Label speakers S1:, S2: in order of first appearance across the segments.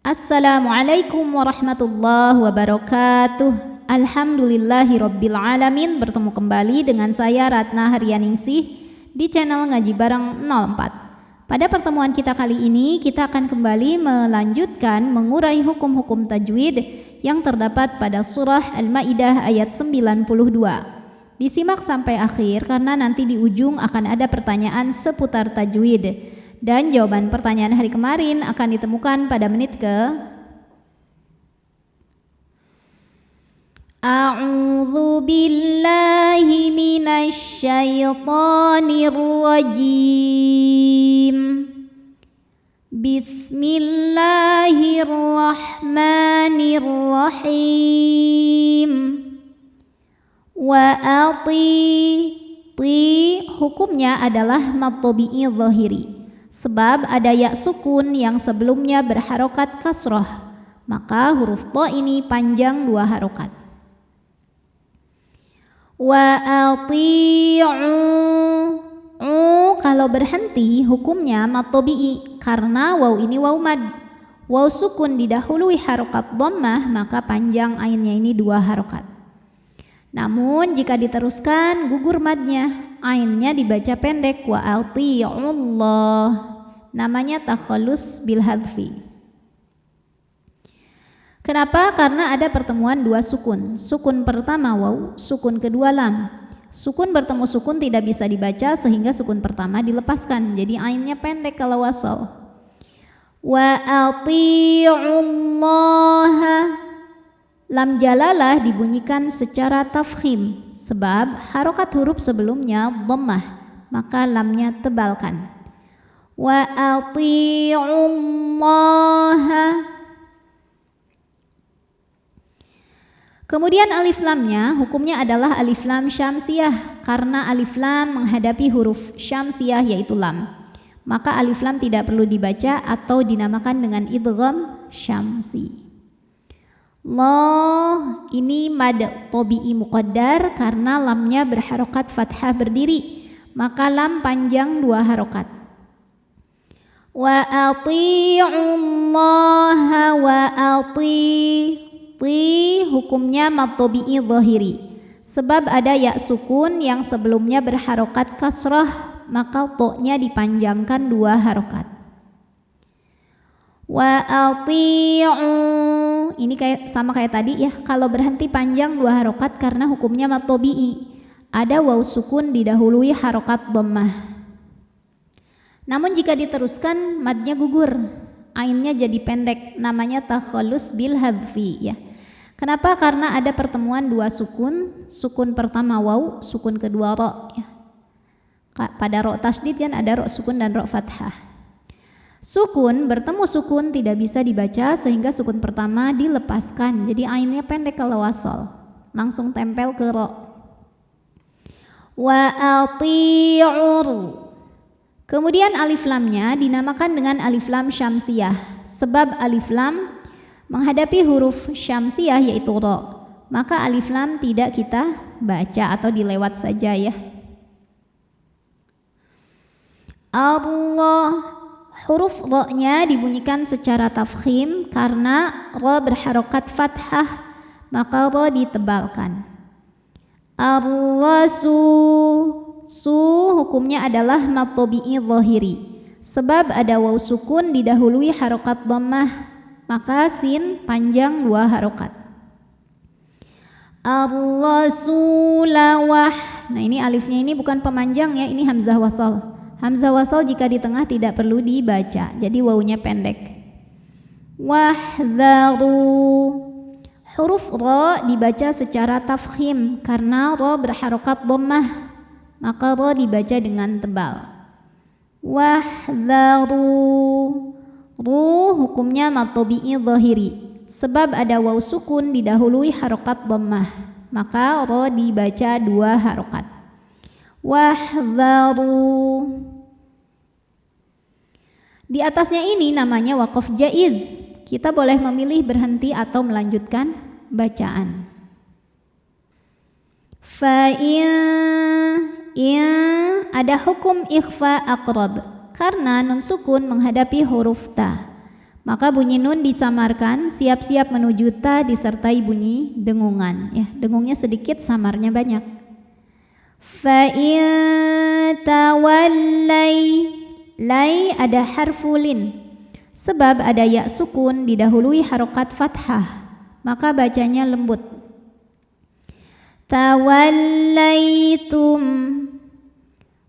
S1: Assalamualaikum warahmatullahi wabarakatuh. Alhamdulillahirabbil alamin. Bertemu kembali dengan saya Ratna Haryaningsih di channel Ngaji Bareng 04. Pada pertemuan kita kali ini kita akan kembali melanjutkan mengurai hukum-hukum tajwid yang terdapat pada surah Al-Maidah ayat 92. Disimak sampai akhir karena nanti di ujung akan ada pertanyaan seputar tajwid. Dan jawaban pertanyaan hari kemarin akan ditemukan pada menit ke A'udzu billahi minasy syaithanir rajim. Bismillahirrahmanirrahim. Wa hukumnya adalah mad tabi'i zahiri. Sebab ada ya sukun yang sebelumnya berharokat kasroh, maka huruf to ini panjang 2 harokat. Wa kalau berhenti hukumnya mad tabi'i karena waw ini waw mad. Waw sukun didahului harokat dhammah maka panjang ainnya ini 2 harokat. Namun jika diteruskan gugur madnya, ainnya dibaca pendek wa ati'ullah. Namanya takhallus bil hadfi. Kenapa? Karena ada pertemuan 2 sukun. Sukun pertama waw, sukun kedua lam. Sukun bertemu sukun tidak bisa dibaca sehingga sukun pertama dilepaskan. Jadi ainnya pendek kalau wasal. Wa ati'ullah. Lam jalalah dibunyikan secara tafkhim sebab harokat huruf sebelumnya dhammah, maka lamnya tebalkan. Wa ati'ullaha. Kemudian alif lamnya hukumnya adalah alif lam syamsiyah karena alif lam menghadapi huruf syamsiyah yaitu lam. Maka alif lam tidak perlu dibaca atau dinamakan dengan idgham syamsi. Loh, ini mad tabi'i muqaddar karena lamnya berharokat fathah berdiri, maka lam panjang 2 harokat. Wa ati'ullaha wa hukumnya mad tabi'i zahiri. Sebab ada ya sukun yang sebelumnya berharokat kasrah, maka to-nya dipanjangkan 2 harokat. Wa ini sama kayak tadi ya, kalau berhenti panjang 2 harokat karena hukumnya mad tabi'i. Ada waw sukun didahului harokat dhammah. Namun jika diteruskan madnya gugur, ainnya jadi pendek, namanya takhallus bil hadfi ya. Kenapa? Karena ada pertemuan 2 sukun, sukun pertama waw, sukun kedua ro ya. Pada ro tasdid kan ada ro sukun dan ro fathah. Sukun bertemu sukun tidak bisa dibaca sehingga sukun pertama dilepaskan. Jadi ainnya pendek kalau wasal, langsung tempel ke ro. Wa ati'ur. Kemudian alif lamnya dinamakan dengan alif lam syamsiyah sebab alif lam menghadapi huruf syamsiyah yaitu ro. Maka alif lam tidak kita baca atau dilewat saja ya. Allah. Huruf ro-nya dibunyikan secara tafkhim karena ro berharokat fathah, maka ro ditebalkan. Su hukumnya adalah mad tabi'i zahiri. Sebab ada waw sukun didahului harokat dhammah, maka sin panjang 2 harokat. Ar-rasulawah. Nah ini alifnya ini bukan pemanjang ya, ini hamzah wasal. Hamzah wasal jika di tengah tidak perlu dibaca, jadi wawunya pendek. Wahdharu. Huruf ro dibaca secara tafkhim karena ro berharokat dhammah, maka ro dibaca dengan tebal. Wahdharu. Ru hukumnya mad tabi'i zahiri. Sebab ada waw sukun didahului harokat dhammah, maka ro dibaca 2 harokat. Wahdharu. Di atasnya ini namanya waqaf jaiz. Kita boleh memilih berhenti atau melanjutkan bacaan. Ada hukum ikhfa aqrab karena nun sukun menghadapi huruf ta. Maka bunyi nun disamarkan, siap-siap menuju ta disertai bunyi dengungan. Ya, dengungnya sedikit, samarnya banyak. Fa in tawallai, lai ada harfulin, sebab ada ya sukun didahului harokat fathah, maka bacanya lembut. Tawallaitum.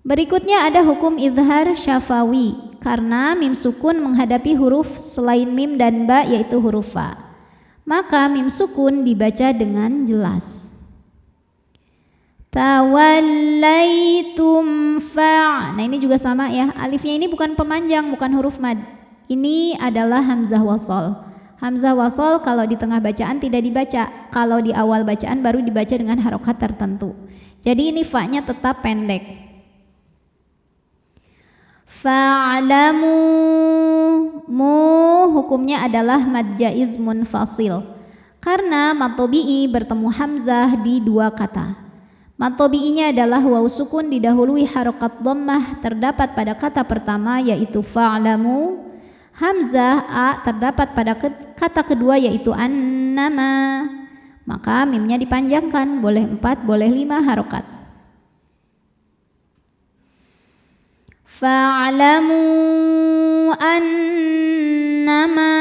S1: Berikutnya ada hukum izhar syafawi, karena mim sukun menghadapi huruf selain mim dan ba, yaitu huruf fa. Maka mim sukun dibaca dengan jelas. Tawallaitum fa'. Nah ini juga sama ya, alifnya ini bukan pemanjang, bukan huruf mad. Ini adalah hamzah wasol. Hamzah wasol kalau di tengah bacaan tidak dibaca, kalau di awal bacaan baru dibaca dengan harokat tertentu. Jadi ini fa-nya tetap pendek. Fa'lamu, mu hukumnya adalah mad jaiz munfasil, karena mad tabi'i bertemu hamzah di dua kata. Mad tabi'inya adalah waw sukun didahului harokat dhammah terdapat pada kata pertama yaitu fa'lamu. Hamzah a terdapat pada kata kedua yaitu annama. Maka mimnya dipanjangkan, boleh 4, boleh 5 harokat. Fa'lamu annama,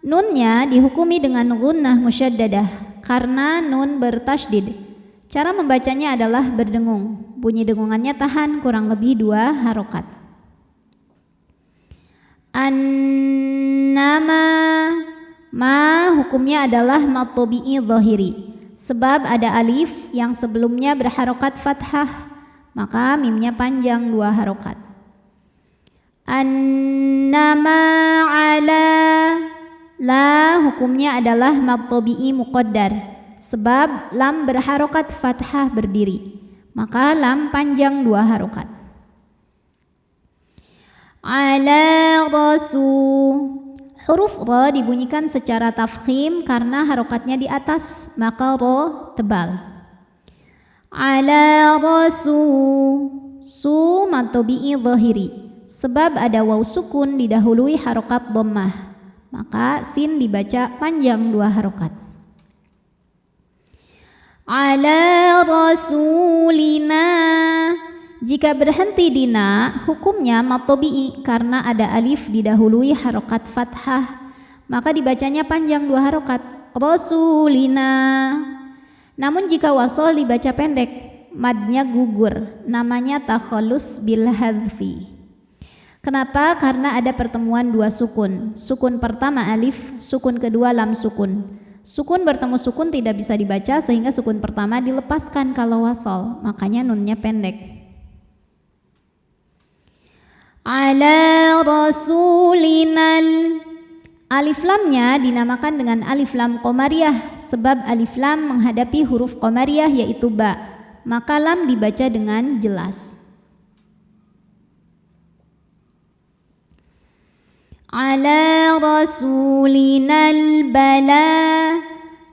S1: nunnya dihukumi dengan gunnah musyaddadah karena nun bertasydid. Cara membacanya adalah berdengung, bunyi dengungannya tahan kurang lebih 2 harokat. Annama, ma hukumnya adalah mad tabi'i dhahiri, sebab ada alif yang sebelumnya berharokat fathah, maka mimnya panjang 2 harokat. Annama ala, la hukumnya adalah mad tabi'i muqaddar, sebab lam berharokat fathah berdiri, maka lam panjang 2 harokat. Ala rasu, huruf ra dibunyikan secara tafkhim karena harokatnya di atas, maka ra tebal. Ala rasu, su mad tabi'i dhahiri, sebab ada waw sukun didahului harokat dhammah, maka sin dibaca panjang 2 harokat. Ala rasulina, jika berhenti di na, hukumnya mad tabi'i karena ada alif didahului harokat fathah, maka dibacanya panjang 2 harokat, rasulina. Namun jika wasol dibaca pendek, madnya gugur, namanya takhallus bil hadfi. Kenapa? Karena ada pertemuan 2 sukun. Sukun pertama alif, sukun kedua lam sukun. Sukun bertemu sukun tidak bisa dibaca, sehingga sukun pertama dilepaskan kalau wasol, makanya nunnya pendek. Ala rasulinal, alif lamnya dinamakan dengan alif lam qamariyah, sebab alif lam menghadapi huruf qamariyah yaitu ba, maka lam dibaca dengan jelas. Ala rasulinal bala,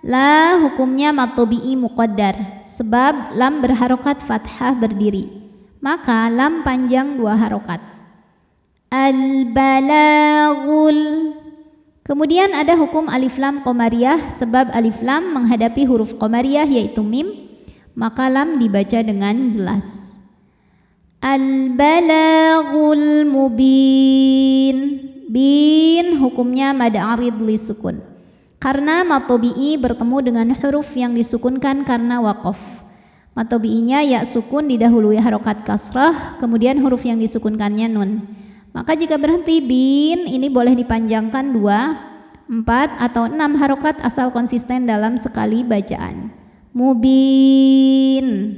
S1: la hukumnya mad tabi'i muqaddar, sebab lam berharokat fathah berdiri, maka lam panjang 2 harokat. Al-balaghul, kemudian ada hukum alif lam qamariyah, sebab alif lam menghadapi huruf qamariyah yaitu mim, maka lam dibaca dengan jelas. Al-balaghul mubin, bin hukumnya mad arid li sukun, karena mad tabi'i bertemu dengan huruf yang disukunkan karena waqaf. Mad tabi'inya ya sukun didahului harokat kasrah, kemudian huruf yang disukunkannya nun. Maka jika berhenti bin, ini boleh dipanjangkan 2, 4 atau 6 harokat asal konsisten dalam sekali bacaan. Mubin.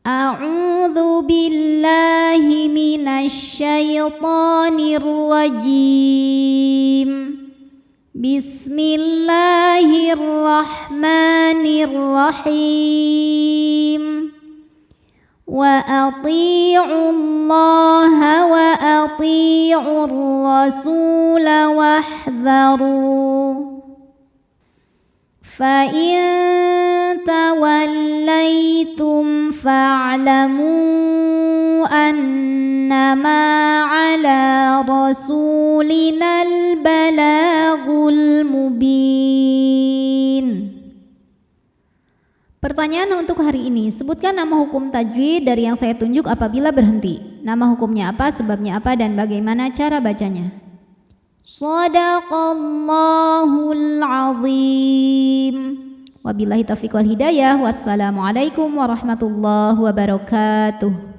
S1: A'udzu billahi minasyaitonir rajim. Bismillahirrahmanirrahim. Wa ati'ullaha wa ati'ur rasula wahdharu. Fa in tawallaitum fa'lamu annama ala rasulinal balagul mubin. Pertanyaan untuk hari ini, sebutkan nama hukum tajwid dari yang saya tunjuk apabila berhenti. Nama hukumnya apa, sebabnya apa, dan bagaimana cara bacanya. Shadaqallahul azim. Wabillahi taufiq wal hidayah. Wassalamualaikum warahmatullahi wabarakatuh.